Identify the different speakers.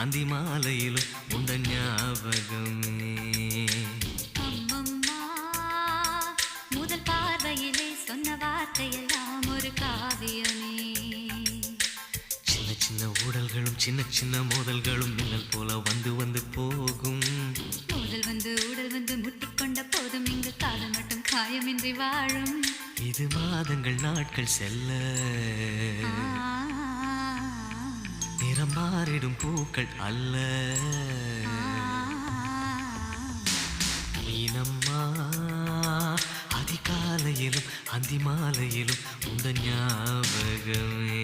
Speaker 1: அந்தி மாலையிலும் உண்ட ஞாபகமே.
Speaker 2: அம்மம்மா, முதல் பார்வையிலே சொன்ன வார்த்தையெல்லாம் ஒரு காவியமே.
Speaker 1: சின்ன சின்ன ஊடல்களும் சின்ன சின்ன மோதல்களும் மின்னல் போல வந்து வந்து போகும்.
Speaker 2: முதல் வந்து உடல் வந்து முட்டிக்கொண்ட போதும் இங்கு காதல் மட்டும் காயமின்றி வாழும்.
Speaker 1: இது மாதங்கள் நாட்கள் செல்ல நிறம் மாறிடும் பூக்கள் அல்ல. மீனம்மா, அதிகாலையிலும் அந்தி மாலையிலும் உந்த ஞாபகமே.